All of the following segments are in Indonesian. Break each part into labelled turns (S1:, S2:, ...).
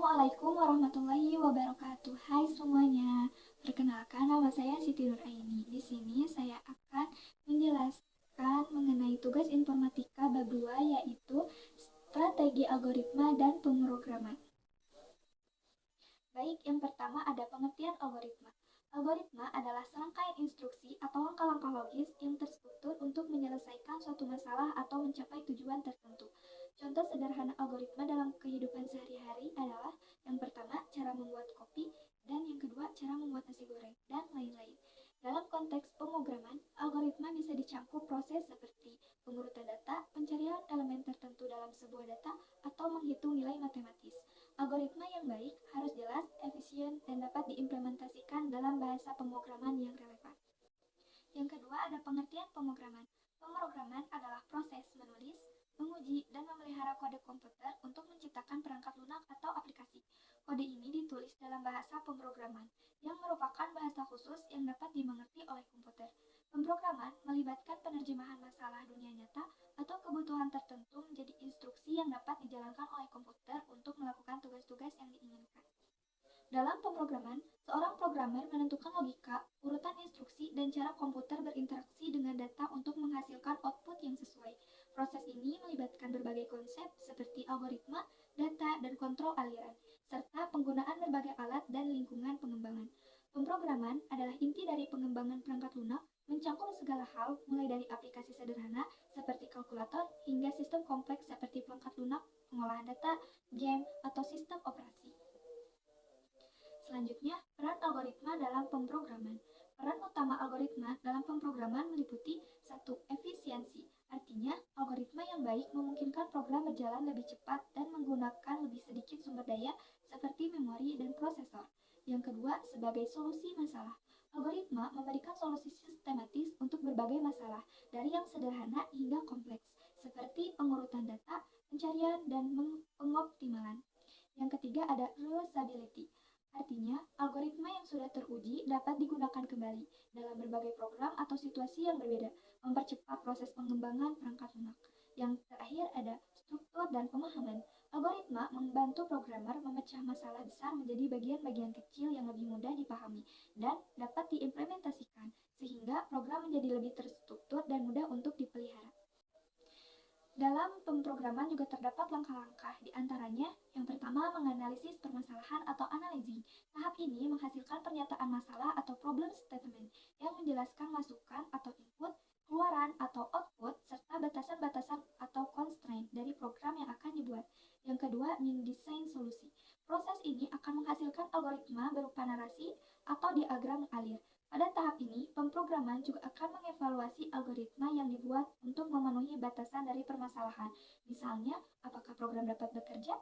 S1: Assalamualaikum warahmatullahi wabarakatuh. Hai semuanya. Perkenalkan, nama saya Siti Nuraini. Di sini saya akan menjelaskan mengenai tugas informatika bab 2, yaitu strategi algoritma dan pemrograman. Baik, yang pertama ada pengertian algoritma. Algoritma adalah serangkaian instruksi atau langkah-langkah logis yang terstruktur untuk menyelesaikan suatu masalah atau mencapai tujuan tertentu. Contoh sederhana algoritma dalam kehidupan sehari-hari adalah yang pertama, cara membuat kopi, dan yang kedua, cara membuat nasi goreng, dan lain-lain. Dalam konteks pemrograman, algoritma bisa dicangkup proses seperti pengurutan data, pencarian elemen tertentu dalam sebuah data, atau menghitung nilai matematis. Algoritma yang baik harus jelas, efisien, dan dapat diimplementasikan dalam bahasa pemrograman yang relevan. Yang kedua ada pengertian pemrograman. Pemrograman adalah proses menulis, menguji, dan memelihara kode komputer untuk menciptakan perangkat lunak atau aplikasi. Kode ini ditulis dalam bahasa pemrograman, yang merupakan bahasa khusus yang dapat dimengerti oleh komputer. Pemrograman melibatkan penerjemahan masalah dunia nyata atau kebutuhan tertentu menjadi instruksi yang dapat dijalankan oleh komputer untuk melakukan tugas-tugas yang diinginkan. Dalam pemrograman, seorang programmer menentukan logika, urutan instruksi, dan cara komputer berinteraksi dengan data untuk menghasilkan output yang sesuai. Proses ini melibatkan berbagai konsep seperti algoritma, data, dan kontrol aliran, serta penggunaan berbagai alat dan lingkungan pengembangan. Pemrograman adalah inti dari pengembangan perangkat lunak, mencangkup segala hal mulai dari aplikasi sederhana seperti kalkulator hingga sistem kompleks seperti perangkat lunak, pengolahan data, game, atau sistem operasi. Selanjutnya, peran algoritma dalam pemrograman. Peran utama algoritma dalam pemrograman meliputi 1. Efisiensi. Artinya, algoritma yang baik memungkinkan program berjalan lebih cepat dan menggunakan lebih sedikit sumber daya seperti memori dan prosesor. Yang kedua, sebagai solusi masalah. Algoritma memberikan solusi sistematis untuk berbagai masalah, dari yang sederhana hingga kompleks, seperti pengurutan data, pencarian, dan pengoptimalan. Yang ketiga ada reusability. Artinya, algoritma yang sudah teruji dapat digunakan kembali dalam berbagai program atau situasi yang berbeda, mempercepat proses pengembangan perangkat lunak. Yang terakhir ada struktur dan pemahaman. Algoritma membantu programmer memecah masalah besar menjadi bagian-bagian kecil yang lebih mudah dipahami dan dapat diimplementasikan, sehingga program menjadi lebih terstruktur dan mudah untuk dipelihara. Dalam pemrograman juga terdapat langkah-langkah, di antaranya yang pertama menganalisis permasalahan atau analyzing. Tahap ini menghasilkan pernyataan masalah atau problem statement yang menjelaskan masukan atau input, keluaran atau output, serta batasan-batasan atau constraint dari program yang akan dibuat. Yang kedua, mendesain solusi. Proses ini akan menghasilkan algoritma berupa narasi atau diagram alir. Pada tahap ini, pemrograman juga akan mengevaluasi algoritma yang dibuat untuk memenuhi batasan dari permasalahan. Misalnya, apakah program dapat bekerja?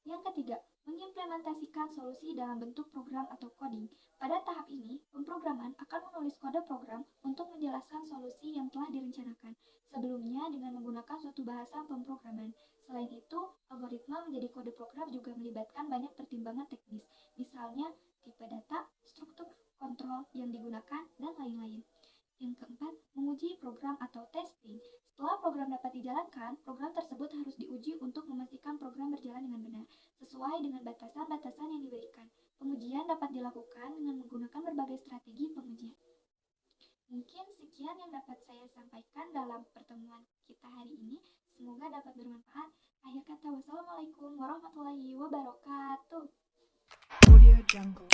S1: Yang ketiga, mengimplementasikan solusi dalam bentuk program atau coding. Pada tahap ini, pemrograman akan menulis kode program untuk menjelaskan solusi yang telah direncanakan sebelumnya dengan menggunakan suatu bahasa pemrograman. Selain itu, algoritma menjadi kode program juga melibatkan banyak pertimbangan teknis, misalnya tipe data, struktur kontrol yang digunakan, dan lain-lain. Yang keempat, menguji program atau testing. Setelah program dapat dijalankan, program tersebut harus diuji untuk memastikan program berjalan dengan benar, sesuai dengan batasan-batasan yang diberikan. Pengujian dapat dilakukan dengan menggunakan berbagai strategi pengujian. Mungkin sekian yang dapat saya sampaikan dalam pertemuan kita hari ini. Semoga dapat bermanfaat. Akhir kata, wassalamualaikum warahmatullahi wabarakatuh. Audio Jungle.